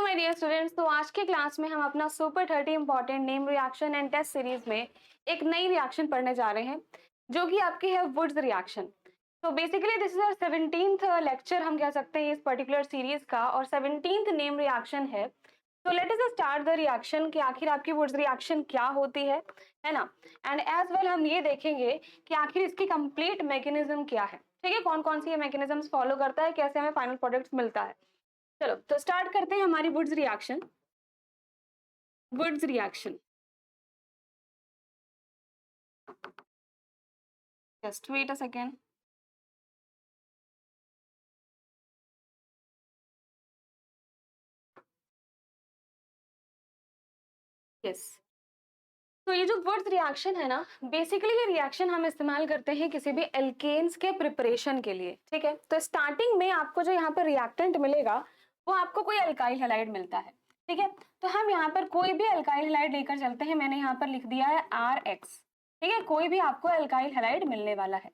My dear students, तो आज के क्लास में हम अपना super 30 important name reaction and test series में एक नई रिएक्शन पढ़ने जा रहे हैं जो कि आपकी है वुड्स रिएक्शन। तो basically this is our 17th lecture हम कह सकते हैं इस पर्टिकुलर सीरीज का, और 17th नेम रिएक्शन है। तो let us start the reaction कि आखिर आपकी वुड्स रिएक्शन क्या होती है ना। एंड एज वेल हम ये देखेंगे कि आखिर इसकी कंप्लीट मैकेनिज्म क्या है। ठीक है, कौन कौन सी ये मैकेनिज्म्स फॉलो करता है, कैसे हमें फाइनल प्रोडक्ट्स मिलता है। चलो तो स्टार्ट करते हैं हमारी Wurtz reaction. Wurtz reaction, just wait a second. Yes, तो ये जो वुड्स रिएक्शन है ना, बेसिकली ये रिएक्शन हम इस्तेमाल करते हैं किसी भी एल्केन्स के प्रिपरेशन के लिए। ठीक है, तो स्टार्टिंग में आपको जो यहाँ पर रिएक्टेंट मिलेगा वो आपको कोई अल्काइल हैलाइड मिलता है। ठीक है, तो हम यहाँ पर कोई भी अल्काइल हैलाइड लेकर चलते हैं। मैंने यहाँ पर लिख दिया है RX। ठीक है, कोई भी आपको अल्काइल हैलाइड मिलने वाला है।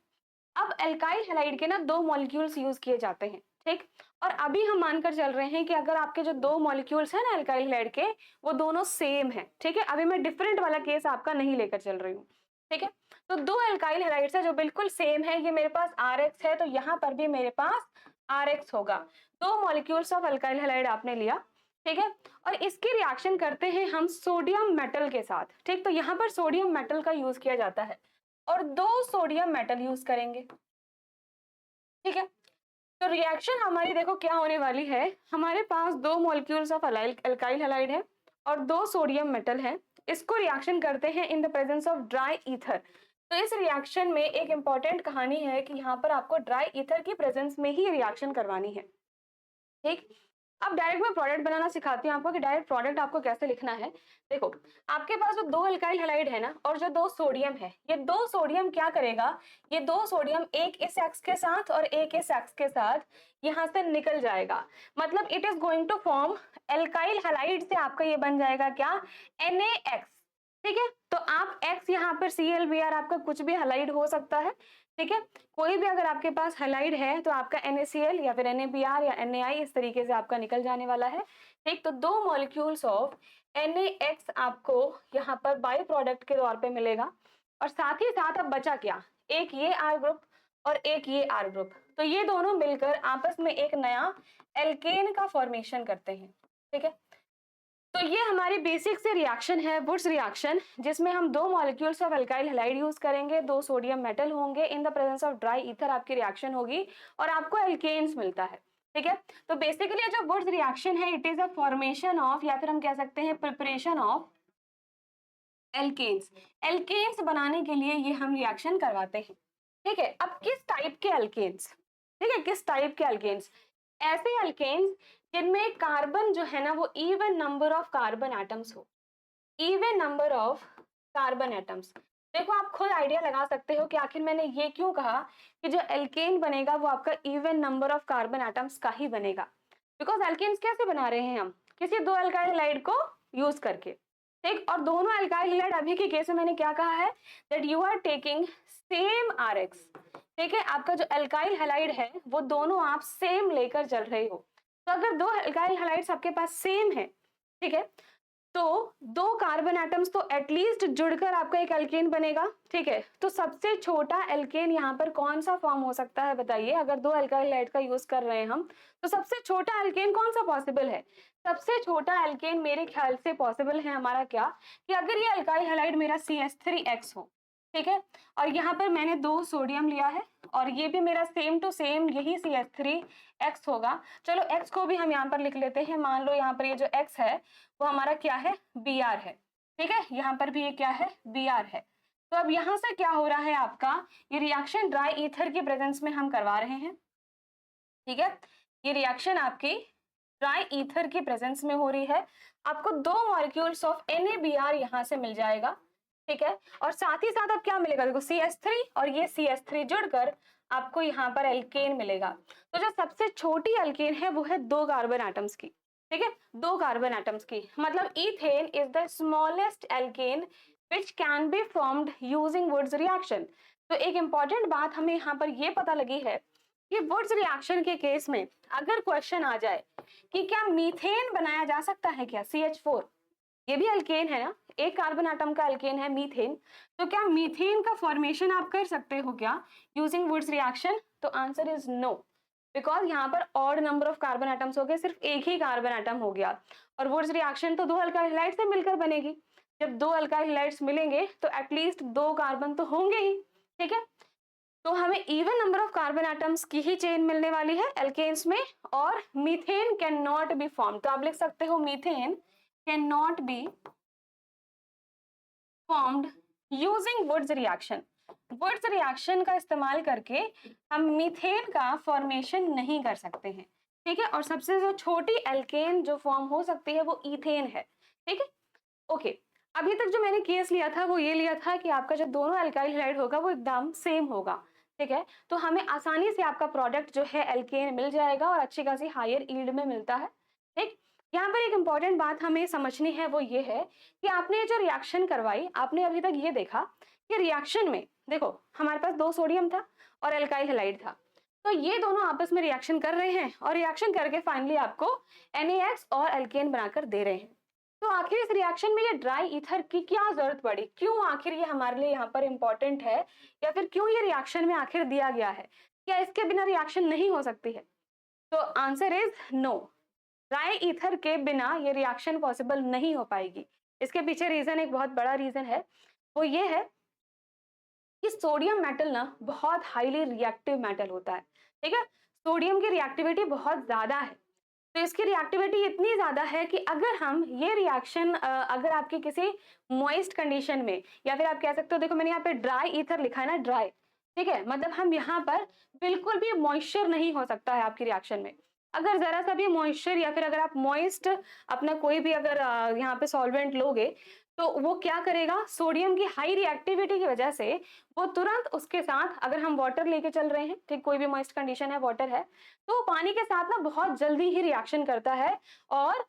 अब एल्काइल हैलाइड के ना दो मॉलिक्यूल्स यूज किए जाते हैं। ठीक, और अभी हम मानकर चल रहे हैं कि अगर आपके जो दो मॉलिक्यूल्स हैं ना एल्काइल हैलाइड के, वो दोनों सेम है। ठीक है, अभी मैं डिफरेंट वाला केस आपका नहीं लेकर चल रही हूँ। ठीक है, तो दो एल्काइल हैलाइड्स है जो बिल्कुल सेम है। ये मेरे पास RX है तो यहाँ पर भी मेरे पास RX होगा। दो मॉलिक्यूल्स ऑफ एल्काइल हैलाइड आपने लिया। ठीक है, और इसकी रिएक्शन करते हैं हम सोडियम मेटल के साथ। ठीक, तो यहाँ पर सोडियम मेटल का यूज किया जाता है और दो सोडियम मेटल यूज करेंगे। ठीक है, तो रिएक्शन हमारी देखो क्या होने वाली है। हमारे पास दो मॉलिक्यूल्स ऑफ अल्काइल हैलाइड है और दो सोडियम मेटल है। इसको रिएक्शन करते हैं in the presence of dry ether. तो इस रिएक्शन में एक इंपॉर्टेंट कहानी है कि यहाँ पर आपको ड्राई ईथर की प्रेजेंस में ही रिएक्शन करवानी है। ठीक, अब डायरेक्ट मैं प्रोडक्ट बनाना सिखाती हूँ आपको कि डायरेक्ट प्रोडक्ट आपको कैसे लिखना है। देखो, आपके पास जो दो अल्काइल हैलाइड है ना और जो दो सोडियम है, ये दो सोडियम क्या करेगा, ये दो सोडियम एक इस एक्स के साथ और एक इस एक्स के साथ यहाँ से निकल जाएगा। मतलब it is going to form alkyl halide से आपका ये बन जाएगा क्या, NaX। ठीक है, तो आप X यहाँ पर ClBr आपका कुछ भी हैलाइड हो सकता है। ठीक है, कोई भी अगर आपके पास हैलाइड है तो आपका NaCl या फिर NaBr या NaI इस तरीके से आपका निकल जाने वाला है। ठीक, तो दो मॉलिक्यूल्स ऑफ NaX आपको यहाँ पर बाई प्रोडक्ट के तौर पे मिलेगा। और साथ ही साथ अब बचा क्या, एक ये R ग्रुप और एक ये R ग्रुप। तो ये दोनों मिलकर आपस में एक नया एल्केन का फॉर्मेशन करते हैं। ठीक है, तो ये हमारी बेसिक से रिएक्शन है वुड्स रिएक्शन, जिसमें हम दो molecules of alkyl halide use करेंगे, दो सोडियम मेटल होंगे, in the presence of dry ether आपकी रिएक्शन होगी और आपको एल्केन्स मिलता है। ठीक है, तो बेसिकली जो वुड्स रिएक्शन है it is a formation of, या फिर हम कह सकते हैं प्रिपरेशन ऑफ एल्केन्स। एल्केन्स बनाने के लिए ये हम रिएक्शन करवाते हैं। ठीक है, अब किस टाइप के एल्केन्स, ठीक है, किस टाइप के एल्केन्स, ऐसे एल्केन्स जिनमें कार्बन जो है ना वो even number of carbon atoms हो। Even number of carbon atoms. देखो, आप खुद आइडिया लगा सकते हो कि आखिर मैंने ये क्यों कहा कि जो एल्केन बनेगा वो आपका even number of carbon atoms का ही बनेगा। बिकॉज एल्केन्स कैसे बना रहे हैं हम, किसी दो अल्काइल हैलाइड को यूज करके। ठीक, और दोनों अल्काइल हैलाइड अभी के केस में मैंने क्या कहा है, that you are taking same RX। ठीक है, आपका जो अल्काइल हैलाइड है वो दोनों आप सेम लेकर चल रहे हो। तो अगर दो अल्काइल हैलाइड्स आपके पास सेम है, ठीक है, तो दो कार्बन एटम्स तो एटलीस्ट जुड़कर आपका एक एल्केन बनेगा। ठीक है, तो सबसे छोटा एल्केन यहाँ पर कौन सा फॉर्म हो सकता है बताइए। अगर दो अल्काइल हैलाइड का यूज कर रहे हैं हम, तो सबसे छोटा एल्केन कौन सा पॉसिबल है, सबसे छोटा एल्केन मेरे ख्याल से पॉसिबल है हमारा क्या, कि अगर ये अल्काइल हैलाइड मेरा CH3X हो। ठीक है, और यहाँ पर मैंने दो सोडियम लिया है और ये भी मेरा सेम टू सेम यही CH3X होगा। चलो X को भी हम यहाँ पर लिख लेते हैं। मान लो यहाँ पर ये जो X है वो हमारा क्या है, Br है। ठीक है, यहाँ पर भी ये क्या है, Br है। तो अब यहाँ से क्या हो रहा है आपका, ये रिएक्शन ड्राई ईथर की प्रेजेंस में हम करवा रहे हैं। ठीक है, ये रिएक्शन आपकी ड्राई ईथर की प्रेजेंस में हो रही है। आपको दो मॉलिक्यूल्स ऑफ NaBr यहाँ से मिल जाएगा। ठीक है, और साथ ही साथ अब क्या मिलेगा, देखो CH3 और ये CH3 जुड़कर आपको यहाँ पर एल्केन मिलेगा। तो जो सबसे छोटी एल्केन है वो है दो कार्बन एटम्स की। ठीक है, दो कार्बन एटम्स की, मतलब ethane is the smallest alkane which can be formed using Wurtz reaction. तो एक इंपॉर्टेंट बात हमें यहाँ पर ये पता लगी है कि कि वुड्स रिएक्शन के केस में अगर क्वेश्चन आ जाए कि क्या मीथेन बनाया जा सकता है क्या, CH4, ये भी अल्केन है ना, एक कार्बन आटम का अल्केन है मीथेन, तो क्या मीथेन का फॉर्मेशन आप कर सकते हो क्या यूजिंग वुड्स रिएक्शन? तो आंसर इज नो, बिकॉज यहाँ पर odd number of carbon atoms हो गए, सिर्फ एक ही कार्बन एटम हो गया, और वुड्स रिएक्शन तो दो अल्काइल हैलाइड से मिलकर बनेगी, जब दो अल्काइल हैलाइड्स मिलेंगे तो एटलीस्ट दो कार्बन तो होंगे ही, ठीक है। तो हमें even number of carbon atoms की ही चेन मिलने वाली है एल्केन्स में, और methane can not be form, तो आप लिख सकते हो methane can not be formed using Wurtz reaction. Wurtz reaction का इस्तेमाल करके हम मीथेन का फॉर्मेशन नहीं कर सकते हैं, ठीक है। और सबसे जो छोटी एल्केन जो फॉर्म हो सकती है वो इथेन है, ठीक है। ओके, अभी तक जो मैंने केस लिया था वो ये लिया था कि आपका जो दोनों अल्काइल हैलाइड होगा वो एकदम सेम होगा, ठीक है, तो हमें आसानी से आपका प्रोडक्ट जो है एल्केन मिल जाएगा और अच्छी खासी हायर यील्ड में मिलता है, ठीक। यहाँ पर एक इंपॉर्टेंट बात हमें समझनी है, वो ये है कि आपने जो रिएक्शन करवाई, आपने अभी तक ये देखा कि रिएक्शन में देखो हमारे पास दो सोडियम था और एल्काइल हैलाइड था, तो ये दोनों आपस में रिएक्शन कर रहे हैं और रिएक्शन करके फाइनली आपको NaX और एल्केन बनाकर दे रहे हैं। तो आखिर इस रिएक्शन में ये ड्राई ईथर की क्या जरूरत पड़ी, क्यों आखिर ये हमारे लिए यहाँ पर इंपॉर्टेंट है, या फिर क्यों ये रिएक्शन में आखिर दिया गया है, क्या इसके बिना रिएक्शन नहीं हो सकती है? तो answer is no, dry ether के बिना ये रिएक्शन पॉसिबल नहीं हो पाएगी। इसके पीछे रीजन, एक बहुत बड़ा रीजन है, वो ये है कि सोडियम मेटल ना बहुत हाईली रिएक्टिव मेटल होता है, ठीक है। सोडियम की रिएक्टिविटी बहुत ज्यादा है, तो इसकी रिएक्टिविटी इतनी ज्यादा है कि अगर हम ये रिएक्शन अगर आपकी किसी मॉइस्ट कंडीशन में, या फिर आप कह सकते हो, देखो मैंने यहाँ पे ड्राई ईथर लिखा है ना, ड्राई, ठीक है, मतलब हम यहाँ पर बिल्कुल भी मॉइस्चर नहीं हो सकता है आपकी रिएक्शन में। अगर जरा सा भी मॉइस्चर, या फिर अगर आप मॉइस्ट अपना कोई भी अगर यहाँ पे सॉल्वेंट लोगे, तो वो क्या करेगा, सोडियम की हाई रिएक्टिविटी की वजह से वो तुरंत उसके साथ, अगर हम वाटर लेके चल रहे हैं, ठीक, कोई भी मॉइस्ट कंडीशन है, वाटर है, तो पानी के साथ ना बहुत जल्दी ही रिएक्शन करता है, और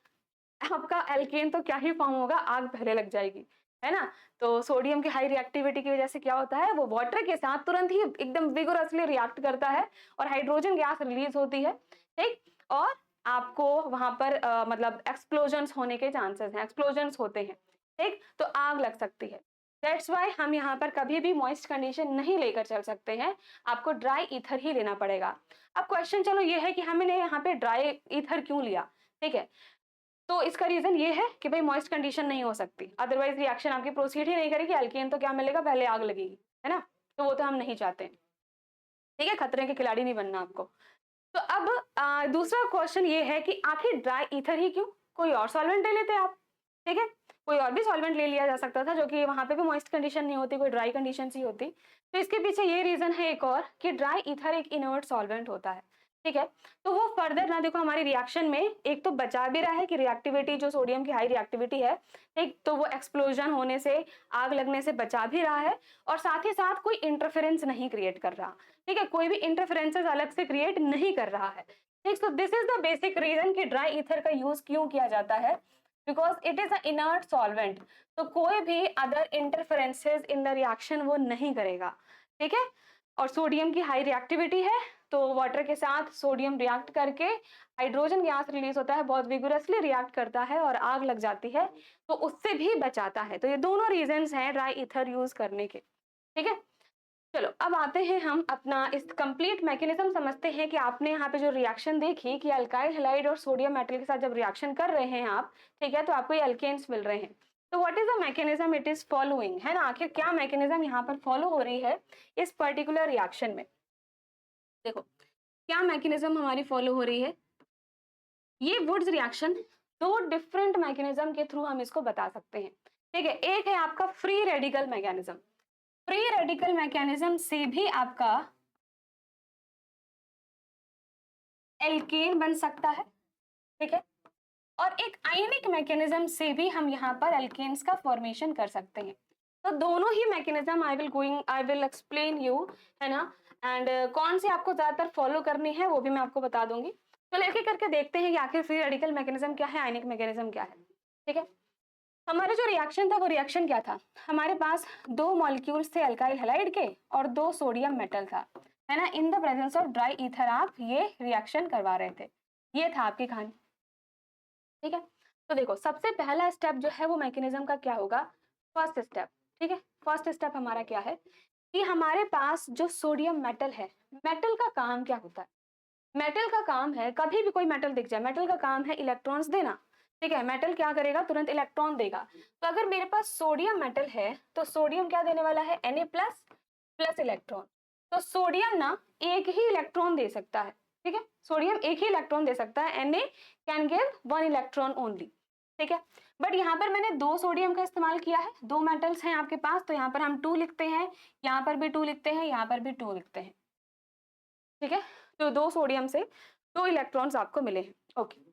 आपका एल्केन तो क्या ही फॉर्म होगा, आग पहले लग जाएगी, है ना। तो सोडियम की हाई रिएक्टिविटी की वजह से क्या होता है, वो वाटर के साथ तुरंत ही एकदम विगोरसली रिएक्ट करता है और हाइड्रोजन गैस रिलीज होती है, ठीक, और आपको वहां पर मतलब एक्सप्लोजन्स होने के चांसेस हैं, एक्सप्लोजन्स होते हैं, ठीक, तो आग लग सकती है। दैट्स वाई हम यहाँ पर कभी भी मॉइस्ट कंडीशन नहीं लेकर चल सकते हैं, आपको ड्राई ईथर ही लेना पड़ेगा। अब क्वेश्चन चलो ये है कि हमने यहाँ पे ड्राई ईथर क्यों लिया, ठीक है, तो इसका रीजन ये है कि भाई मॉइस्ट कंडीशन नहीं हो सकती, अदरवाइज रिएक्शन आपकी प्रोसीड ही नहीं करेगी, एल्केन तो क्या मिलेगा, पहले आग लगेगी, है ना, तो वो तो हम नहीं चाहते, ठीक है, खतरे के खिलाड़ी नहीं बनना आपको। तो अब दूसरा क्वेश्चन ये है कि आखिर ड्राई ईथर ही क्यों, कोई और सॉल्वेंट ले लेते आप, ठीक है, कोई और भी सॉल्वेंट ले लिया जा सकता था जो कि वहां पे भी मॉइस्ट कंडीशन नहीं होती, कोई ड्राई कंडीशन ही होती। तो इसके पीछे ये रीजन है एक और, कि ड्राई ईथर एक इनर्ट सॉल्वेंट होता है, ठीक है, तो वो फर्दर ना देखो हमारी रिएक्शन में एक तो बचा भी रहा है कि रिएक्टिविटी जो सोडियम की हाई रिएक्टिविटी है, ठीक, तो वो एक्सप्लोजन होने से, आग लगने से बचा भी रहा है, और साथ ही साथ कोई इंटरफेरेंस नहीं क्रिएट कर रहा, ठीक है, कोई भी इंटरफेरेंसेस अलग से क्रिएट नहीं कर रहा है, ठीक। So this is the basic reason कि ड्राई ईथर का यूज क्यों किया जाता है, because it is a inert solvent, तो कोई भी other interferences in the reaction वो नहीं करेगा, ठीक है, और सोडियम की हाई रिएक्टिविटी है, तो वाटर के साथ सोडियम रिएक्ट करके हाइड्रोजन गैस रिलीज होता है, बहुत विगोरसली रिएक्ट करता है और आग लग जाती है, तो उससे भी बचाता है। तो ये दोनों रीजंस हैं ड्राई ईथर यूज करने के, ठीक है। चलो अब आते हैं हम अपना इस कंप्लीट मैकेनिज्म समझते हैं कि आपने यहाँ पे जो रिएक्शन देखी कि अल्काइल हैलाइड और सोडियम मेटल के साथ जब रिएक्शन कर रहे हैं आप, ठीक है, तो आपको ये अल्केन्स मिल रहे हैं। तो what is the mechanism it is following, है ना, आखिर क्या मैकेनिज्म यहाँ पर फॉलो हो रही है इस पर्टिकुलर रिएक्शन में। देखो क्या मैकेनिज्म हमारी फॉलो हो रही है, ये वुड्स रिएक्शन दो डिफरेंट मैकेनिज्म के थ्रू हम इसको बता सकते हैं, ठीक है। एक है आपका free radical mechanism, free radical mechanism से भी आपका एल्केन बन सकता है, ठीक है, और एक आयनिक मैकेनिज्म से भी हम यहाँ पर एल्केन्स का फॉर्मेशन कर सकते हैं। तो दोनों ही mechanism I will explain you, है ना, एंड कौन सी आपको ज्यादातर फॉलो करनी है वो भी मैं आपको बता दूंगी। तो लेके करके देखते हैं कि आखिर फ्री रेडिकल मैकेनिज्म क्या है, आयनिक मैकेनिज्म क्या है, ठीक है। हमारा जो रिएक्शन था वो रिएक्शन क्या था, हमारे पास दो मॉलिक्यूल्स थे अल्काइल हैलाइड के और दो सोडियम मेटल था, है ना, in the presence of dry ether आप ये रिएक्शन करवा रहे थे। ये था आपकी कहानी, ठीक है। तो देखो सबसे पहला स्टेप जो है वो मैकेनिज्म का क्या होगा, फर्स्ट स्टेप, ठीक है। फर्स्ट स्टेप हमारा क्या है कि हमारे पास जो सोडियम मेटल है, मेटल का काम क्या होता है, मेटल का काम है, कभी भी कोई मेटल दिख जाए, मेटल का काम है इलेक्ट्रॉन्स देना, ठीक है। मेटल क्या करेगा, तुरंत इलेक्ट्रॉन देगा। तो अगर मेरे पास सोडियम मेटल है तो सोडियम क्या देने वाला है, Na प्लस प्लस इलेक्ट्रॉन। तो सोडियम ना एक ही इलेक्ट्रॉन दे सकता है, ठीक है। सोडियम एक ही इलेक्ट्रॉन दे सकता है, Na can give one electron only, ठीक है। बट यहाँ पर मैंने दो सोडियम का इस्तेमाल किया है, दो मेटल्स हैं आपके पास, तो यहाँ पर हम 2 लिखते हैं, यहाँ पर भी 2 लिखते हैं, यहाँ पर भी 2 लिखते हैं, ठीक है। तो दो सोडियम से 2 इलेक्ट्रॉन्स आपको मिले हैं, ओके।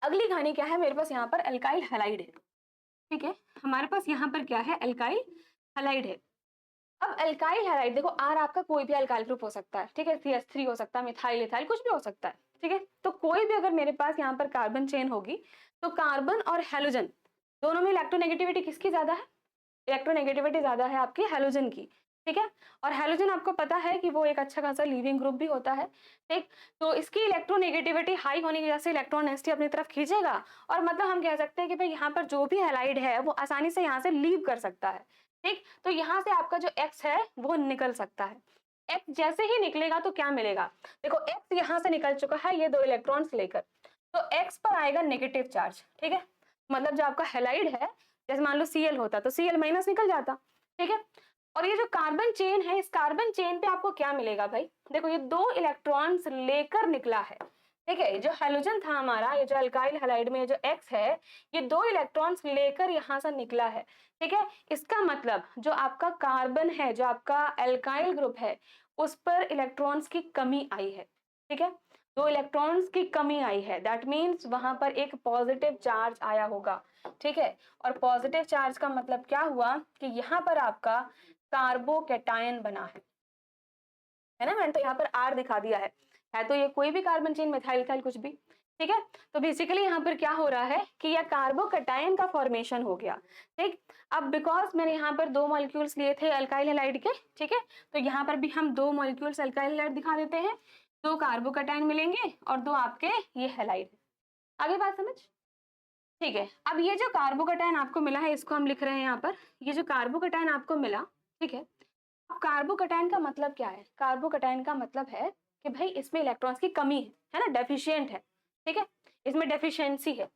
अगली कहानी क्या है, मेरे पास यहाँ पर एल्काइल हैलाइड है, ठीक है। हमारे पास यहाँ पर क्या है, एल्काइल हैलाइड है। अब एल्काइल हैलाइड देखो, आर आपका कोई भी एल्काइल ग्रुप हो सकता है, ठीक है। CH3 हो सकता है, मिथाइल इथाइल कुछ भी हो सकता है, ठीक है। तो कोई भी अगर मेरे पास यहाँ पर कार्बन चेन होगी तो कार्बन और हेलोजन दोनों में इलेक्ट्रोनेगेटिविटी किसकी ज्यादा है, इलेक्ट्रोनेगेटिविटी ज्यादा है आपकी हेलोजन की, ठीक है। और हेलोजन आपको पता है कि वो एक अच्छा खासा लीविंग ग्रुप भी होता है, ठीक। तो इसकी इलेक्ट्रोनेगेटिविटी हाई होने की वजह से इलेक्ट्रॉन डेंसिटी अपनी तरफ खींचेगा, और मतलब हम कह सकते हैं कि भाई यहाँ पर जो भी हैलाइड है वो आसानी से यहाँ से लीव कर सकता है, ठीक। तो यहाँ से आपका जो X है वो निकल सकता है। X जैसे ही निकलेगा तो क्या मिलेगा, देखो X यहाँ से निकल चुका है ये दो इलेक्ट्रॉन्स लेकर, तो X पर आएगा नेगेटिव चार्ज, ठीक है। मतलब जो आपका हैलाइड है, जैसे मान लो Cl होता तो Cl माइनस निकल जाता, ठीक है। और ये जो कार्बन चेन है, इस कार्बन चेन पे आपको क्या मिलेगा भाई, देखो ये दो इलेक्ट्रॉन्स लेकर निकला है, ठीक है। जो हैलोजन था हमारा, ये जो अल्काइल हैलाइड में जो X है, ये दो इलेक्ट्रॉन्स लेकर यहाँ से निकला है, ठीक है। इसका मतलब जो आपका कार्बन है, जो आपका अल्काइल ग्रुप है, उस पर इलेक्ट्रॉन्स की कमी आई है, ठीक है। दो इलेक्ट्रॉन्स की कमी आई है, दैट मीन्स वहां पर एक पॉजिटिव चार्ज आया होगा, ठीक है। और पॉजिटिव चार्ज का मतलब क्या हुआ कि यहाँ पर आपका कार्बोकैटायन बना है ना। मैंने तो यहाँ पर आर दिखा दिया है तो ये कोई भी कार्बन चेन, मिथाइल इथाइल कुछ भी, ठीक है। तो बेसिकली यहाँ पर क्या हो रहा है कि यह कार्बोकैटायन का फॉर्मेशन हो गया, ठीक। अब बिकॉज मैंने यहाँ पर दो मॉलिक्यूल्स लिए थे अल्काइल हैलाइड के, ठीक है, तो यहाँ पर भी हम दो मॉलिक्यूल्स अल्काइल हैलाइड दिखा देते हैं, दो कार्बोकैटायन मिलेंगे और दो आपके ये हैलाइड। आगे बात समझ, ठीक है। अब ये जो कार्बोकैटायन आपको मिला है इसको हम लिख रहे हैं यहाँ पर, ये जो कार्बोकैटायन आपको मिला, ठीक है। अब कार्बोकैटायन का मतलब क्या है, कार्बोकैटायन का मतलब है कि भाई इसमें इलेक्ट्रॉन्स की कमी है ना, डेफिशिएंट है, ठीक है, इसमें डेफिशिएंसी है।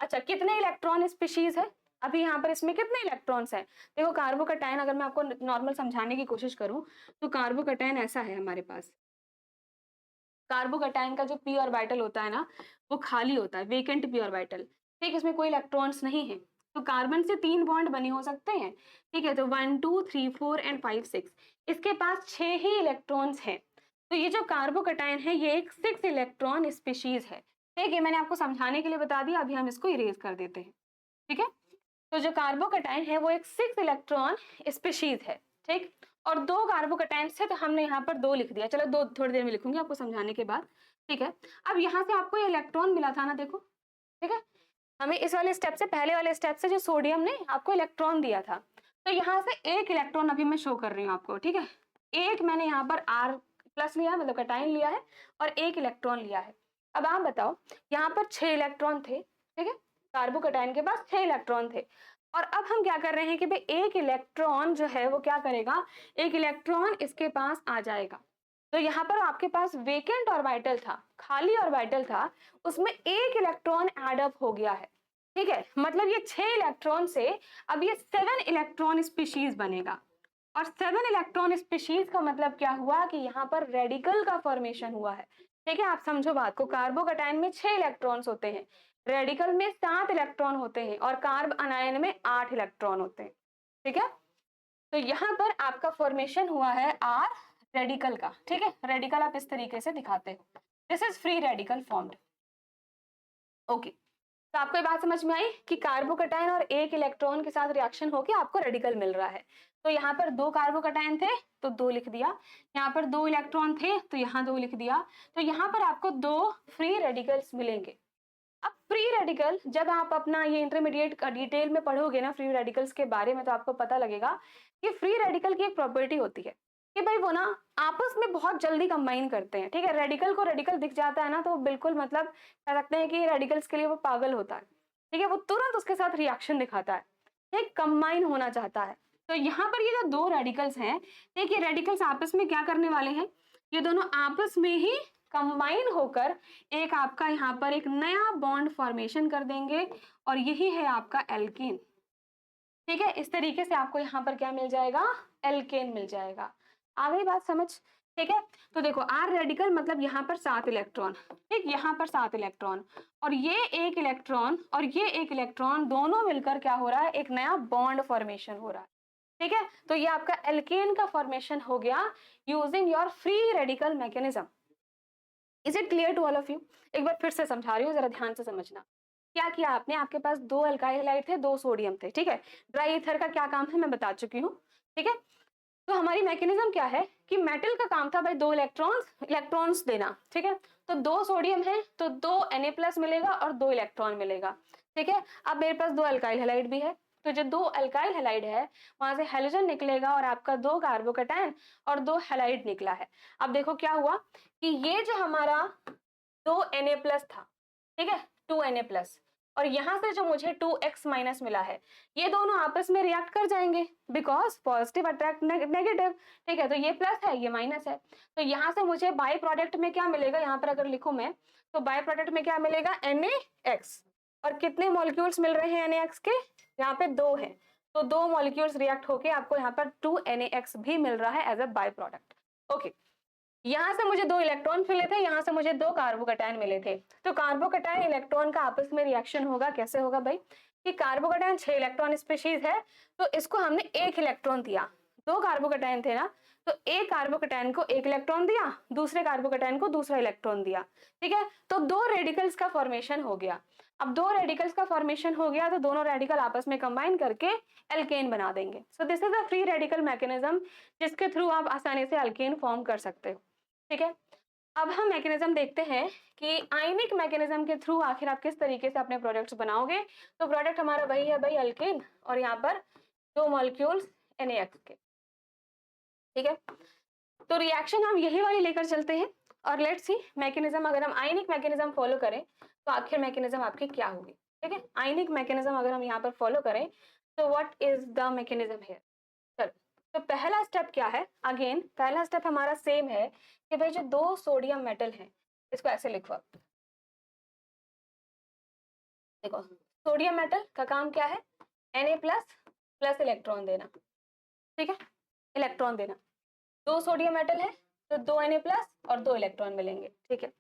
अच्छा कितने इलेक्ट्रॉन स्पीशीज है, अभी यहाँ पर इसमें कितने इलेक्ट्रॉन्स हैं, देखो कार्बोकैटायन अगर मैं आपको नॉर्मल समझाने की कोशिश करूं तो कार्बोकैटायन ऐसा है हमारे पास, कार्बोकैटायन का जो पी ऑर्बिटल होता है ना वो खाली होता है, वेकेंट पी ऑर्बिटल, ठीक, इसमें कोई इलेक्ट्रॉन्स नहीं है। तो कार्बन से 3 बॉन्ड बने हो सकते हैं, ठीक है। तो 1 2 3 4 एंड 5 6, इसके पास 6 ही इलेक्ट्रॉन्स हैं। तो ये जो कार्बोकैटायन है ये एक 6 इलेक्ट्रॉन स्पीशीज है, ठीक है। मैंने आपको समझाने के लिए बता दिया, अभी हम इसको इरेज कर देते हैं, ठीक है। तो जो कार्बोकैटायन है वो एक 6 इलेक्ट्रॉन स्पीशीज है, ठीक। और दो कार्बोकैटायन थे तो हमने यहाँ पर दो लिख दिया, चलो दो थोड़ी देर में लिखूंगी आपको समझाने के बाद, ठीक है। अब यहाँ से आपको ये इलेक्ट्रॉन मिला था ना, देखो, ठीक है। हमें इस वाले स्टेप से, पहले वाले स्टेप से जो सोडियम ने आपको इलेक्ट्रॉन दिया था, तो यहाँ से एक इलेक्ट्रॉन अभी मैं शो कर रही हूँ आपको, ठीक है। एक मैंने यहाँ पर R प्लस लिया है, मतलब कैटायन लिया है, और एक इलेक्ट्रॉन लिया है। अब आप बताओ, यहाँ पर 6 इलेक्ट्रॉन थे, ठीक है, कार्बोकैटायन के पास 6 इलेक्ट्रॉन थे। और अब हम क्या कर रहे हैं कि भाई एक इलेक्ट्रॉन जो है वो क्या करेगा, एक इलेक्ट्रॉन इसके पास आ जाएगा। तो यहाँ पर आपके पास वेकेंट ऑर्बिटल था, खाली ऑर्बिटल था, उसमें एक इलेक्ट्रॉन एड अप हो गया है, ठीक है। मतलब ये 6 इलेक्ट्रॉन से अब ये 7 इलेक्ट्रॉन स्पीशीज बनेगा। और 7 इलेक्ट्रॉन स्पीशीज का मतलब क्या हुआ कि यहाँ पर रेडिकल का फॉर्मेशन हुआ है, ठीक है। आप समझो बात को, कार्बोकैटायन में 6 इलेक्ट्रॉन्स होते हैं, रेडिकल में 7 इलेक्ट्रॉन होते हैं, और कार्ब अनायन में 8 इलेक्ट्रॉन होते हैं, ठीक है। तो यहाँ पर आपका फॉर्मेशन हुआ है आर रेडिकल का, ठीक है। रेडिकल आप इस तरीके से दिखाते हो, this is free radical formed, okay. तो आपको ये बात समझ में आई कि कार्बोकैटायन और एक इलेक्ट्रॉन के साथ रिएक्शन होकर आपको रेडिकल मिल रहा है। तो यहाँ पर दो कार्बोकैटायन थे तो दो लिख दिया, यहाँ पर दो इलेक्ट्रॉन थे तो यहाँ दो लिख दिया, तो यहाँ पर आपको दो फ्री रेडिकल्स मिलेंगे। अब फ्री रेडिकल जब आप अपना ये इंटरमीडिएट का डिटेल में पढ़ोगे ना फ्री रेडिकल्स के बारे में, तो आपको पता लगेगा कि फ्री रेडिकल की एक प्रॉपर्टी होती है, कि भाई वो ना आपस में बहुत जल्दी कंबाइन करते हैं, ठीक है। रेडिकल को रेडिकल दिख जाता है ना, तो वो बिल्कुल मतलब कह सकते हैं कि रेडिकल्स के लिए वो पागल होता है, ठीक है। वो तुरंत उसके साथ रिएक्शन दिखाता है, ठीक, कंबाइन होना चाहता है। तो यहाँ पर ये जो दो रेडिकल्स हैं, देखिए रेडिकल्स आपस में क्या करने वाले हैं, ये दोनों आपस में ही कंबाइन होकर एक आपका यहाँ पर एक नया बॉन्ड फॉर्मेशन कर देंगे, और यही है आपका एल्केन, ठीक है। इस तरीके से आपको यहाँ पर क्या मिल जाएगा, एल्केन मिल जाएगा। आ गई बात समझ, ठीक है। तो देखो आर रेडिकल मतलब यहाँ पर 7 इलेक्ट्रॉन, ठीक, यहाँ पर 7 इलेक्ट्रॉन, और ये एक इलेक्ट्रॉन और ये एक इलेक्ट्रॉन दोनों मिलकर क्या हो रहा है, एक नया बॉन्ड फॉर्मेशन हो रहा है, ठीक है। तो ये आपका एल्केन का फॉर्मेशन हो गया using your free radical mechanism. Is it clear to all of you? एक बार फिर से समझा रही हूँ, जरा ध्यान से समझना। क्या किया आपने, आपके पास 2 अल्काइल हैलाइड थे, 2 सोडियम थे, ठीक है। ड्राई ईथर का क्या काम है मैं बता चुकी हूँ, ठीक है। तो हमारी मैकेनिज्म क्या है कि मेटल का काम था भाई 2 इलेक्ट्रॉन्स देना, ठीक है। तो 2 सोडियम है तो 2 Na+ मिलेगा और 2 इलेक्ट्रॉन मिलेगा, ठीक है। अब मेरे पास 2 अल्काइल हैलाइड भी है, तो जो 2 अल्काइल हैलाइड है वहां से हेलोजन निकलेगा और आपका 2 कार्बोकैटायन और 2 हैलाइड निकला है। अब देखो क्या हुआ कि ये जो हमारा 2 Na+ था, ठीक है, 2 Na+, और यहां से जो मुझे 2x- मिला है, ये दोनों आपस में रिएक्ट कर जाएंगे बिकॉज पॉजिटिव अट्रैक्ट नेगेटिव, ठीक है। तो ये प्लस है ये माइनस है, तो यहाँ से मुझे बाय प्रोडक्ट में क्या मिलेगा, यहाँ पर अगर लिखूं मैं तो बाय प्रोडक्ट में क्या मिलेगा, NaX। और कितने मॉलिक्यूल्स मिल रहे हैं NaX के, यहाँ पे 2 है, तो 2 मॉलिक्यूल्स रिएक्ट होके आपको यहाँ पर 2 NaX भी मिल रहा है as a by product. Okay, यहाँ से मुझे 2 इलेक्ट्रॉन मिले थे, यहाँ से मुझे 2 कार्बोकैटायन मिले थे। तो कार्बोकैटायन इलेक्ट्रॉन का आपस में रिएक्शन होगा, कैसे होगा भाई, कि कार्बोकैटायन 6 इलेक्ट्रॉन स्पीशीज है, तो इसको हमने 1 इलेक्ट्रॉन दिया। 2 कार्बोकैटायन थे ना, तो एक कार्बोकैटायन को 1 इलेक्ट्रॉन दिया, दूसरे कार्बोकैटायन को दूसरा इलेक्ट्रॉन दिया, ठीक है। तो 2 रेडिकल्स का फॉर्मेशन हो गया। अब 2 रेडिकल्स का फॉर्मेशन हो गया तो दोनों रेडिकल आपस में कंबाइन करके एल्केन बना देंगे। सो this is a free radical mechanism जिसके थ्रू आप आसानी से एल्केन फॉर्म कर सकते हो, ठीक है। अब हम मैकेनिज्म देखते हैं कि आयनिक मैकेनिज्म के थ्रू आखिर आप किस तरीके से अपने प्रोडक्ट्स बनाओगे। तो प्रोडक्ट हमारा वही है भाई अल्केन, और यहाँ पर 2 मॉलिक्यूल्स NaX के, ठीक है। तो रिएक्शन हम यही वाली लेकर चलते हैं, और लेट्स सी मैकेनिज्म अगर हम आयनिक मैकेनिज्म फॉलो करें तो आखिर मैकेनिज्म आपकी क्या होगी, ठीक है। आयनिक मैकेनिज्म अगर हम यहाँ पर फॉलो करें तो what is the mechanism here. चलो, तो पहला स्टेप क्या है, अगेन पहला स्टेप हमारा सेम है कि भाई जो 2 सोडियम मेटल है, इसको ऐसे लिखो आप। देखो सोडियम मेटल का काम क्या है, Na+ इलेक्ट्रॉन देना, ठीक है, इलेक्ट्रॉन देना। 2 सोडियम मेटल है तो 2 Na+ और 2 इलेक्ट्रॉन मिलेंगे, ठीक है।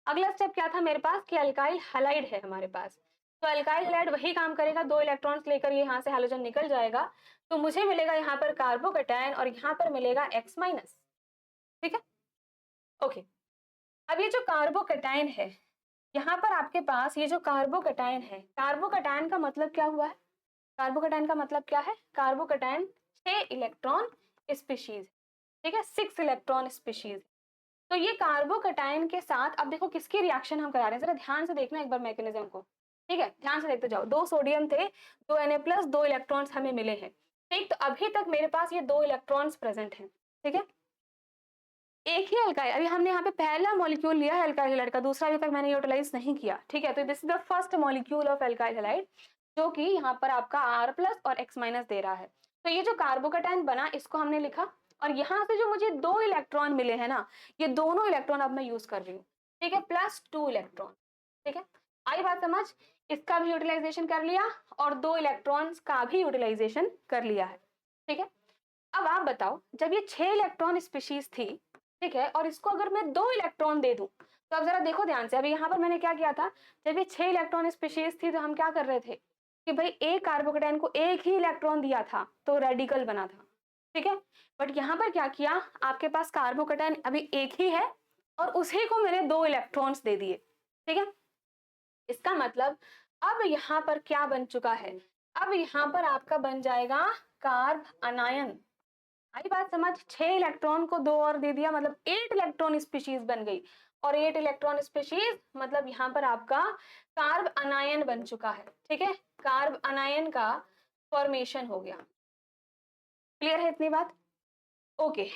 अगला स्टेप क्या था मेरे पास कि अल्काइल हैलाइड है हमारे पास, तो अल्काइल हैलाइड वही काम करेगा, 2 इलेक्ट्रॉन्स लेकर यहाँ से हाइड्रोजन निकल जाएगा, तो मुझे मिलेगा यहाँ पर कार्बोकैटायन और यहाँ पर मिलेगा X-, ठीक है। ओके, अब ये जो कार्बोकैटायन है, यहाँ पर आपके पास ये जो कार्बोकैटायन है, कार्बोकैटायन का मतलब क्या हुआ है, कार्बोकैटायन का मतलब क्या है, कार्बोकैटायन 6 इलेक्ट्रॉन स्पीशीज, ठीक है, 6 इलेक्ट्रॉन स्पीशीज। तो ये कार्बोकैटायन के साथ अब देखो किसकी रिएक्शन हम करा रहे हैं, जरा ध्यान से देखना एक बार मैकेनिज्म को, ठीक है, ध्यान से देखते जाओ। 2 सोडियम थे, 2 Na+, 2 इलेक्ट्रॉन्स हमें मिले हैं, ठीक। तो अभी तक मेरे पास ये 2 इलेक्ट्रॉन्स प्रेजेंट हैं, ठीक है। एक ही अल्काइल, अभी हमने यहाँ पे पहला मॉलिक्यूल लिया है अल्काइल हैलाइड का, दूसरा अभी तक मैंने यूटिलाइज नहीं किया, ठीक है। तो this is the first molecule of alkyl halide जो कि यहाँ पर आपका R+ और X- दे रहा है। तो ये जो कार्बोकैटायन बना इसको हमने लिखा, और यहाँ से जो मुझे 2 इलेक्ट्रॉन मिले हैं ना, ये दोनों इलेक्ट्रॉन अब मैं यूज कर रही हूँ, ठीक है, +2 इलेक्ट्रॉन, ठीक है। आई बात समझ, इसका भी यूटिलाइजेशन कर लिया और 2 इलेक्ट्रॉन्स का भी यूटिलाइजेशन कर लिया है, ठीक है। अब आप बताओ, जब ये 6 इलेक्ट्रॉन स्पीशीज थी, ठीक है, और इसको अगर मैं 2 इलेक्ट्रॉन दे दूं, तो अब जरा देखो ध्यान से, अभी यहाँ पर मैंने क्या किया था, जब ये 6 इलेक्ट्रॉन स्पीशीज थी तो हम क्या कर रहे थे कि भाई एक कार्बोकैटायन को एक ही इलेक्ट्रॉन दिया था तो रेडिकल बना था, ठीक है। बट यहाँ पर क्या किया, आपके पास कार्बोकैटायन अभी एक ही है और उसी को मैंने 2 इलेक्ट्रॉन्स दे दिए, ठीक है। इसका मतलब अब यहाँ पर क्या बन चुका है, अब यहाँ पर आपका बन जाएगा कार्ब अनायन। आई बात समझ, 6 इलेक्ट्रॉन को 2 और दे दिया मतलब 8 इलेक्ट्रॉन स्पीशीज बन गई, और 8 इलेक्ट्रॉन स्पीशीज मतलब यहाँ पर आपका कार्ब अनायन बन चुका है, ठीक है। कार्ब अनायन का फॉर्मेशन हो गया, क्लियर है इतनी बात, ओके।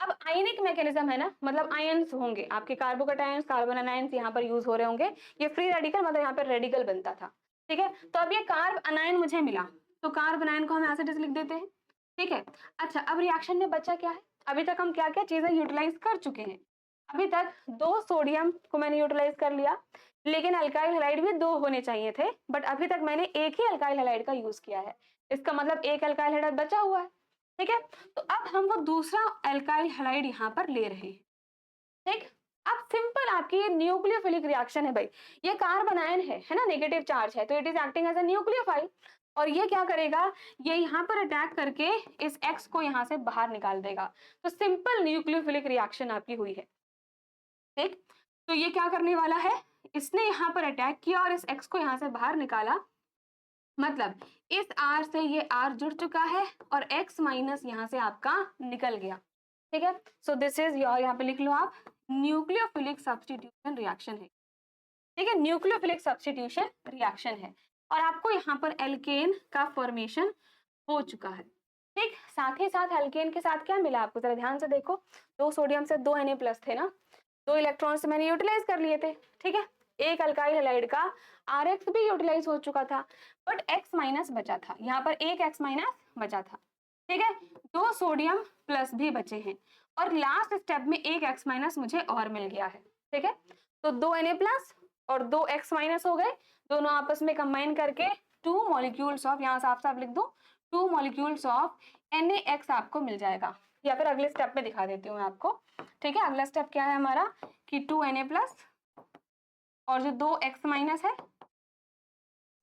अब आयनिक मैकेनिज्म है ना, मतलब आयंस होंगे आपके, कार्बोकैटायंस, कार्बन अनायंस यहाँ पर यूज हो रहे होंगे। ये फ्री रेडिकल मतलब यहाँ पर रेडिकल बनता था, ठीक है। तो अब ये कार्ब अनायन मुझे मिला, तो कार्ब अनायन को हम एज इट इज लिख देते हैं, ठीक है। अच्छा, अब रिएक्शन में बचा क्या है? अभी तक हम क्या क्या चीजें यूटिलाइज कर चुके हैं। अभी तक 2 सोडियम को मैंने यूटिलाइज कर लिया, लेकिन अल्काइल हैलाइड भी 2 होने चाहिए थे, बट अभी तक मैंने एक ही अल्काइल हैलाइड का यूज किया है। इसका मतलब एक अल्काइल हैलाइड बचा हुआ है, ठीक है। तो अब हम वो दूसरा अल्काइल हैलाइड यहाँ पर ले रहे हैं, ठीक। अब सिंपल आपकी ये न्यूक्लियोफिलिक रिएक्शन है भाई। ये कार्बन आयन है ना, नेगेटिव चार्ज है, तो it is acting as a nucleophile. और ये क्या करेगा, ये यहाँ पर अटैक करके इस X को यहाँ से बाहर निकाल देगा। तो सिंपल न्यूक्लियोफिलिक रिएक्शन आपकी हुई है, ठीक। तो ये क्या करने वाला है, इसने यहाँ पर अटैक किया और इस X को यहाँ से बाहर निकाला, मतलब इस R से ये R जुड़ चुका है और X माइनस यहाँ से आपका निकल गया, ठीक है। सो दिस इज योर, यहाँ पे लिख लो आप, न्यूक्लियोफिलिक सब्स्टिट्यूशन रिएक्शन है, ठीक है। न्यूक्लियोफिलिक सब्स्टिट्यूशन रिएक्शन है और आपको यहाँ पर एल्केन का फॉर्मेशन हो चुका है, ठीक। साथ ही साथ एल्केन के साथ क्या मिला आपको, जरा ध्यान से देखो। 2 सोडियम से 2 Na+ थे ना, 2 इलेक्ट्रॉन्स मैंने यूटिलाइज कर लिए थे, ठीक है। एक अल्काइल हैलाइड का Rx भी यूटिलाइज हो चुका था, बट X माइनस बचा था, यहाँ पर एक X माइनस बचा था, ठीक है। 2 सोडियम प्लस भी बचे हैं और लास्ट स्टेप में एक X माइनस मुझे और मिल गया है, ठीक है। तो 2 Na+ और 2 X माइनस हो गए, दोनों आपस में कंबाइन करके 2 मॉलिक्यूल्स ऑफ, यहाँ साफ साफ लिख दो, 2 मॉलिक्यूल्स ऑफ NaX आपको मिल जाएगा। या फिर अगले स्टेप में दिखा देती हूँ मैं आपको, ठीक है। अगला स्टेप क्या है हमारा कि 2 Na+ और जो 2 X माइनस है,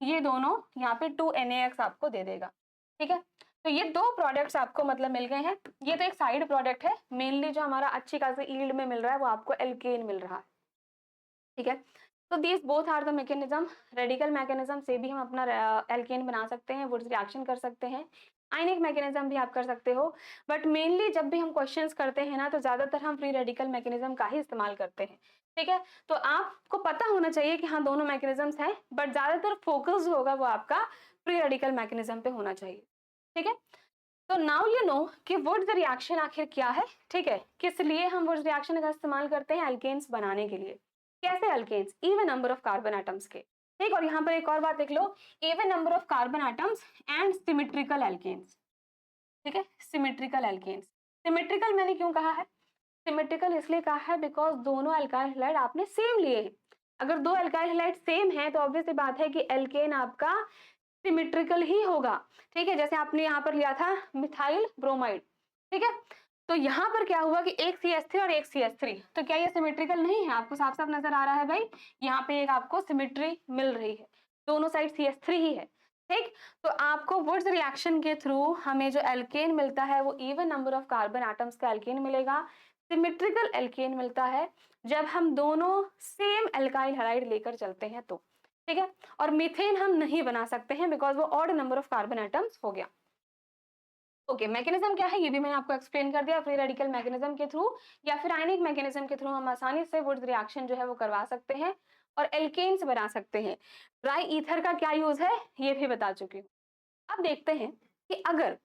ये दोनों यहाँ पे 2 NaX आपको दे देगा, ठीक है। तो ये 2 प्रोडक्ट्स आपको मतलब मिल गए हैं। ये तो एक साइड प्रोडक्ट है, मेनली जो हमारा अच्छी खासी यील्ड में मिल रहा है वो आपको एल्केन मिल रहा है, ठीक है। तो these both are the mechanism. Radical mechanism से भी हम अपना एल्केन बना सकते हैं, वुड्स रिएक्शन कर सकते हैं। आयनिक मैकेनिज्म भी आप कर सकते हो, बट मेनली जब भी हम क्वेश्चंस करते हैं ना, तो ज्यादातर हम फ्री रेडिकल मैकेनिज्म का ही इस्तेमाल करते हैं, ठीक है। तो आपको पता होना चाहिए कि हाँ दोनों मैकेनिज्म्स हैं, बट ज्यादातर फोकस होगा वो आपका फ्री रेडिकल मैकेनिज्म पे होना चाहिए, ठीक है। तो नाउ यू नो कि वुड्स रिएक्शन आखिर क्या है, ठीक है। किस लिए हम वुड्स रिएक्शन का इस्तेमाल करते हैं, एल्केन्स बनाने के लिए। कैसे alkenes, even number of carbon atoms के, ठीक। और यहाँ पर एक और बात लिख लो, even number of carbon atoms and symmetrical alkenes, ठीक है। सिमेट्रिकल एल्केन्स, सिमेट्रिकल मैंने क्यों कहा है, सिमेट्रिकल इसलिए कहा है बिकॉज दोनों अल्काइल हैलाइड आपने सेम लिए हैं। अगर 2 अल्काइल हैलाइड सेम है तो ऑब्वियस सी बात है कि एल्केन आपका सिमेट्रिकल ही होगा, ठीक है। जैसे आपने यहाँ पर लिया था मिथाइल ब्रोमाइड, ठीक है। तो यहाँ पर क्या हुआ कि एक CH3 और एक CH3, तो क्या ये सिमेट्रिकल नहीं है? आपको साफ साफ नजर आ रहा है भाई, यहाँ पे एक आपको सिमेट्री मिल रही है, दोनों साइड CH3 ही है, ठीक। तो आपको वुड्स रिएक्शन के थ्रू हमें जो एल्केन मिलता है वो even number of carbon atoms का एल्केन मिलेगा। सिमेट्रिकल एल्केन मिलता है जब हम दोनों सेम एल्काइल हैलाइड लेकर चलते हैं तो, ठीक है। और मीथेन हम नहीं बना सकते हैं बिकॉज वो odd number of carbon atoms हो गया। ओके, मैकेनिज्म क्या है ये भी मैंने आपको एक्सप्लेन कर दिया। फ्री रेडिकल मैकेनिज्म के थ्रू या फिर आयनिक मैकेनिज्म के थ्रू हम आसानी से वुड्स रिएक्शन जो है वो करवा सकते हैं और एल्केन्स बना सकते हैं। ड्राई ईथर का क्या यूज है ये भी बता चुकी हूँ। अब देखते हैं कि अगर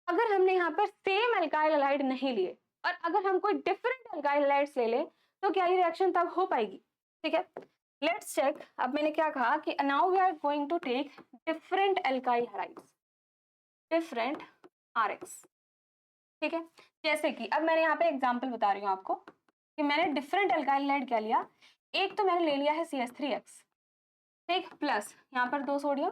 अगर हमने यहाँ पर सेम अल्काइल हैलाइड नहीं लिए और अगर हम कोई डिफरेंट अल्काइल हैलाइड्स ले लें तो क्या ये रिएक्शन तब हो पाएगी, ठीक है। Let's check. अब मैंने क्या कहा कि now we are going to take different alkyl halides, different RX, ठीक है। जैसे कि अब मैंने यहाँ पे एग्जांपल बता रही हूँ आपको कि मैंने डिफरेंट अल्काइल हैलाइड क्या लिया। एक तो मैंने ले लिया है CH3X, ठीक, प्लस यहाँ पर 2 सोडियम,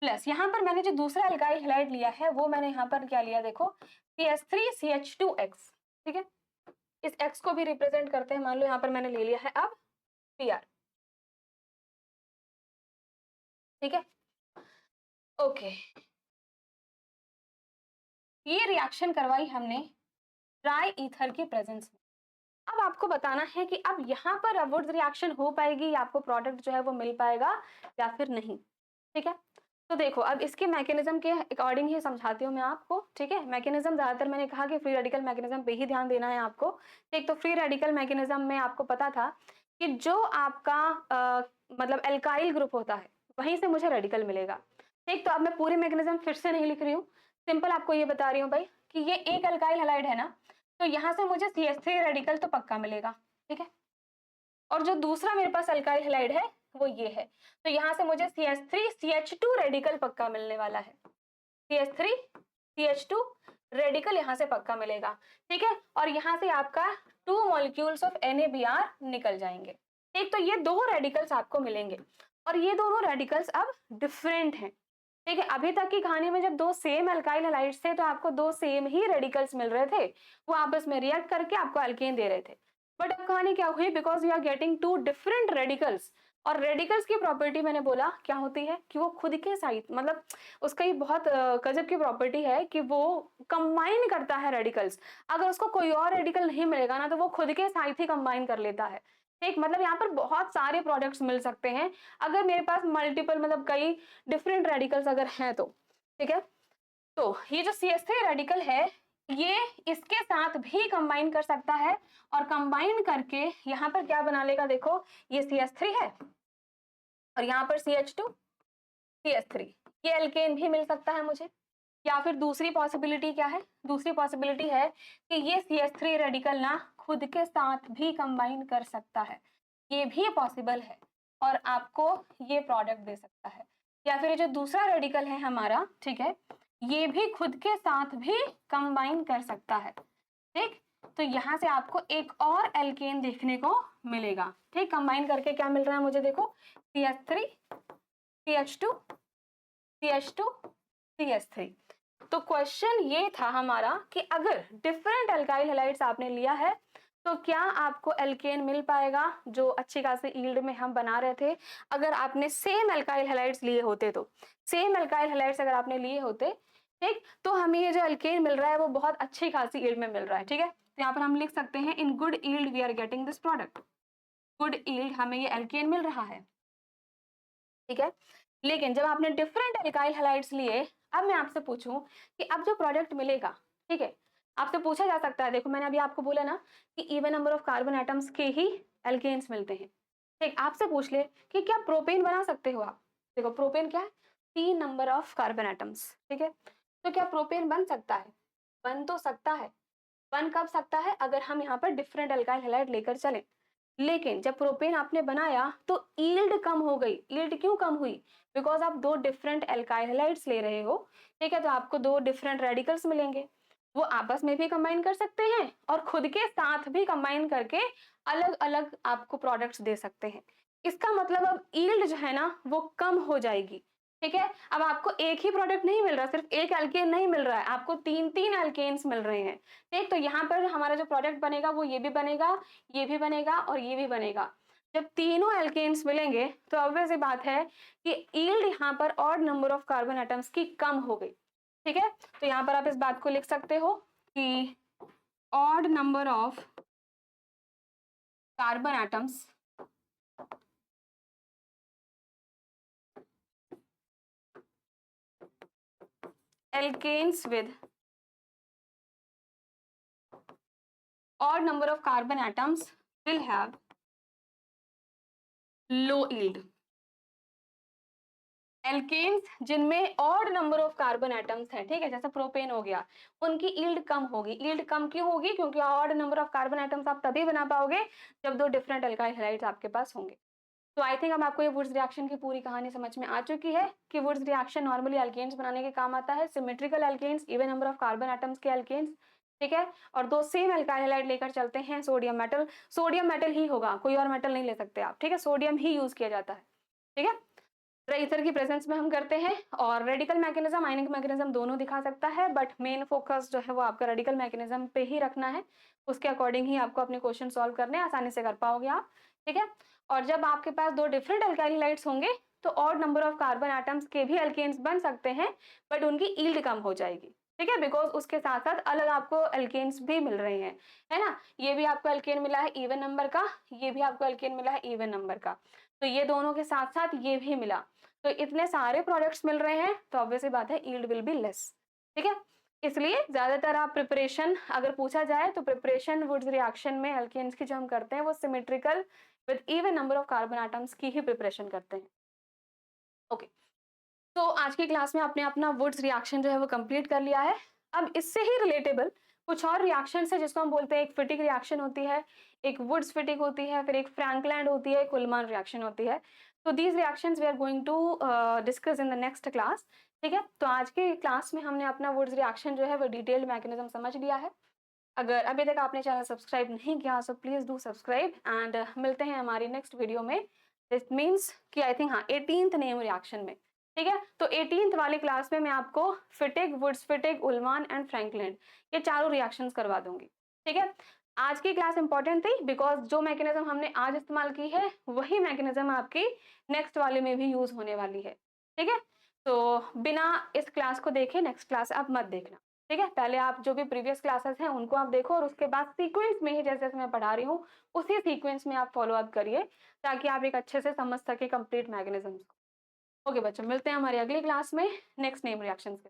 प्लस यहाँ पर मैंने जो दूसरा अल्काइल हैलाइड लिया है वो मैंने यहाँ पर क्या लिया, देखो CH3CH2X, ठीक है। इस X को भी रिप्रेजेंट करते हैं, मान लो यहाँ पर मैंने ले लिया है अब Pr, ठीक है। ओके, ये रिएक्शन करवाई हमने ड्राई ईथर के प्रेजेंस में। अब आपको बताना है कि अब यहाँ पर वुड्स रिएक्शन हो पाएगी या आपको प्रोडक्ट जो है वो मिल पाएगा या फिर नहीं, ठीक है। तो देखो अब इसके मैकेनिज्म के अकॉर्डिंग ही समझाती हूँ मैं आपको, ठीक है। मैकेनिज्म ज्यादातर मैंने कहा कि फ्री रेडिकल मैकेनिज्म पे ही ध्यान देना है आपको, ठीक। तो फ्री रेडिकल मैकेनिज्म में आपको पता था कि जो आपका मतलब एल्काइल ग्रुप होता है वहीं से मुझे रेडिकल मिलेगा, ठीक। तो अब मैं पूरे मैकेनिज्म फिर से नहीं लिख रही हूँ, सिंपल आपको ये बता रही हूँ भाई कि ये एक अल्काइल हैलाइड है ना, तो यहाँ से मुझे CH3 रेडिकल तो पक्का मिलेगा, ठीक है। और जो दूसरा मेरे पास अल्काइल हैलाइड है वो ये है, तो यहाँ से मुझे CH3 CH2 रेडिकल पक्का मिलने वाला है। CH3 CH2 रेडिकल यहाँ से पक्का मिलेगा, ठीक है। और यहाँ से आपका 2 मॉलिक्यूल्स ऑफ NaBr निकल जाएंगे, ठीक। तो ये दो रेडिकल्स आपको मिलेंगे और ये दोनों रेडिकल्स अब डिफरेंट हैं, ठीक है। अभी तक की कहानी में जब दो सेम अल्काइल हैलाइड्स थे तो आपको दो सेम ही रेडिकल्स मिल रहे थे, वो आपस में रिएक्ट करके आपको अल्केन दे रहे थे। बट अब कहानी क्या हुई, because you are getting to different radicals. और रेडिकल्स की प्रॉपर्टी मैंने बोला क्या होती है कि वो खुद के साइड, मतलब उसका ये बहुत गजब की प्रॉपर्टी है कि वो कंबाइन करता है रेडिकल्स। अगर उसको कोई और रेडिकल नहीं मिलेगा ना तो वो खुद के साथ ही कंबाइन कर लेता है, ठीक। मतलब यहाँ पर बहुत सारे प्रोडक्ट्स मिल सकते हैं अगर मेरे पास मल्टीपल, मतलब कई डिफरेंट रेडिकल्स अगर हैं तो, ठीक है। तो ये जो CH3 रेडिकल है ये इसके साथ भी कंबाइन कर सकता है और कंबाइन करके यहाँ पर क्या बना लेगा, देखो ये CH3 है और यहाँ पर CH2 CH3, ये एल्केन भी मिल सकता है मुझे। या फिर दूसरी पॉसिबिलिटी क्या है, दूसरी पॉसिबिलिटी है कि ये CH3 रेडिकल ना खुद के साथ भी कंबाइन कर सकता है, ये भी पॉसिबल है और आपको ये प्रोडक्ट दे सकता है। या फिर ये जो दूसरा रेडिकल है हमारा, ठीक है, ये भी खुद के साथ भी कंबाइन कर सकता है, ठीक। तो यहाँ से आपको एक और एल्केन देखने को मिलेगा, ठीक। कंबाइन करके क्या मिल रहा है मुझे, देखो CH3 CH2 CH2 CH3। तो क्वेश्चन ये था हमारा कि अगर डिफरेंट अल्काइल हैलाइड्स आपने लिया है तो क्या आपको एल्केन मिल पाएगा जो अच्छी खासी यील्ड में हम बना रहे थे। अगर आपने सेम अल्काइल हैलाइड्स लिए होते, तो सेम अल्काइल हैलाइड्स अगर आपने लिए होते, ठीक, तो हमें ये जो एल्केन मिल रहा है वो बहुत अच्छी खासी यील्ड में मिल रहा है, ठीक है। तो यहाँ पर हम लिख सकते हैं in good yield we are getting this product, good yield हमें ये एल्केन मिल रहा है, ठीक है। लेकिन जब आपने डिफरेंट एल्काइल हैलाइड्स लिए, अब मैं आपसे पूछूं कि अब जो प्रोडक्ट मिलेगा, ठीक है, आपसे पूछा जा सकता है, देखो मैंने अभी आपको बोला ना कि even number of carbon atoms के ही एल्केन्स मिलते हैं, ठीक। आपसे पूछ ले कि क्या प्रोपेन बना सकते हो आप, देखो प्रोपेन क्या है, 3 नंबर ऑफ कार्बन एटम्स, ठीक है। तो क्या प्रोपेन बन सकता है, बन तो सकता है। बन कब सकता है, अगर हम यहाँ पर डिफरेंट एल्काइल हैलाइड लेकर चलें। लेकिन जब प्रोपेन आपने बनाया तो यील्ड कम हो गई। यील्ड क्यों कम हुई, बिकॉज आप दो डिफरेंट एल्काइल हैलाइड्स ले रहे हो, ठीक है। तो आपको दो डिफरेंट रेडिकल्स मिलेंगे, वो आपस में भी कंबाइन कर सकते हैं और खुद के साथ भी कंबाइन करके अलग अलग आपको प्रोडक्ट्स दे सकते हैं। इसका मतलब अब यील्ड जो है ना वो कम हो जाएगी, ठीक है। अब आपको एक ही प्रोडक्ट नहीं मिल रहा, सिर्फ एक एल्केन नहीं मिल रहा है, आपको तीन तीन एल्केन्स मिल रहे हैं, ठीक। तो यहाँ पर हमारा जो प्रोडक्ट बनेगा वो ये भी बनेगा, ये भी बनेगा और ये भी बनेगा। जब तीनों एल्केन्स मिलेंगे तो ऑब्वियस सी बात है कि यील्ड यहाँ पर odd number of carbon atoms की कम हो गई, ठीक है। तो यहाँ पर आप इस बात को लिख सकते हो कि odd number of carbon atoms alkanes with odd number of carbon atoms will have low yield। Alkenes जिनमें odd number of carbon atoms हैं, ठीक है, जैसे प्रोपेन हो गया, उनकी यील्ड कम होगी। यील्ड कम क्यों होगी, क्योंकि odd number of carbon atoms आप तभी बना पाओगे जब दो डिफरेंट अल्काइल हैलाइड्स आपके पास होंगे। तो आई थिंक अब आपको ये वुड्स रिएक्शन की पूरी कहानी समझ में आ चुकी है कि वुड्स रिएक्शन नॉर्मली एल्केन्स बनाने के काम आता है, symmetrical alkanes, even number of carbon atoms के एल्केन्स, ठीक है। और दो सेम अल्काइल हैलाइड लेकर चलते हैं, सोडियम मेटल, सोडियम मेटल ही होगा, कोई और मेटल नहीं ले सकते आप, ठीक है, सोडियम ही यूज किया जाता है, ठीक है। ईथर की प्रेजेंस में हम करते हैं और रेडिकल मैकेनिज्म, आयनिक मैकेनिज्म दोनों दिखा सकता है, बट मेन फोकस जो है वो आपका रेडिकल मैकेनिज्म पे ही रखना है, उसके अकॉर्डिंग ही आपको अपने क्वेश्चन सॉल्व करने आसानी से कर पाओगे आप, ठीक है। और जब आपके पास दो डिफरेंट अल्काइल हैलाइड्स होंगे तो odd number of carbon atoms के भी एल्केन्स बन सकते हैं, बट उनकी यील्ड कम हो जाएगी, ठीक है, बिकॉज उसके साथ साथ अलग आपको एल्केन्स भी मिल रहे हैं, है ना। ये भी आपको एल्केन मिला है इवन नंबर का, ये भी आपको एल्केन मिला है इवन नंबर का, तो ये दोनों के साथ साथ ये भी मिला, तो इतने सारे प्रोडक्ट्स मिल रहे हैं तो ऑब्वियस सी बात है यील्ड विल बी लेस, ठीक है। इसलिए ज्यादातर आप प्रिपरेशन अगर पूछा जाए तो प्रिपरेशन वुड्स रिएक्शन में एल्केन्स की जो हम करते हैं वो symmetrical with even number of carbon atoms की ही प्रिपरेशन करते हैं। ओके, तो आज की क्लास में आपने अपना वुड्स रिएक्शन जो है वो कंप्लीट कर लिया है। अब इससे ही रिलेटेबल कुछ और रिएक्शंस है जिसको हम बोलते हैं, एक फिटिक रिएक्शन होती है, एक वुड्स फिटिक होती है, फिर एक फ्रैंकलैंड होती है, एक उलमान रिएक्शन होती है। तो these reactions we are going to discuss in the next class. ठीक है, तो आज के क्लास में हमने अपना वुड्स रिएक्शन जो है वो डिटेल्ड मैकेनिज्म समझ लिया है। अगर अभी तक आपने चैनल सब्सक्राइब नहीं किया so please do subscribe and मिलते हैं हमारी नेक्स्ट वीडियो में। दिस मीन्स कि आई थिंक हाँ 18th नेम रिएक्शन में। ठीक है, तो 18th वाली क्लास में मैं आपको Fittig, Wurtz Fittig, Ullmann and Frankland ये चारों रिएक्शंस करवा दूंगी। ठीक है, आज की क्लास इंपॉर्टेंट थी बिकॉज जो मैकेनिज्म हमने आज इस्तेमाल की है वही मैकेनिज्म आपकी नेक्स्ट वाले में भी यूज होने वाली है। ठीक है, तो बिना इस क्लास को देखे नेक्स्ट क्लास आप मत देखना। ठीक है, पहले आप जो भी प्रीवियस क्लासेस हैं उनको आप देखो और उसके बाद सीक्वेंस में ही जैसे जैसे मैं पढ़ा रही हूँ उसी सीक्वेंस में आप फॉलो अप करिए ताकि आप एक अच्छे से समझ सके कंप्लीट मैकेनिज्म को। ओके बच्चों, मिलते हैं हमारी अगली क्लास में नेक्स्ट नेम रिएक्शंस के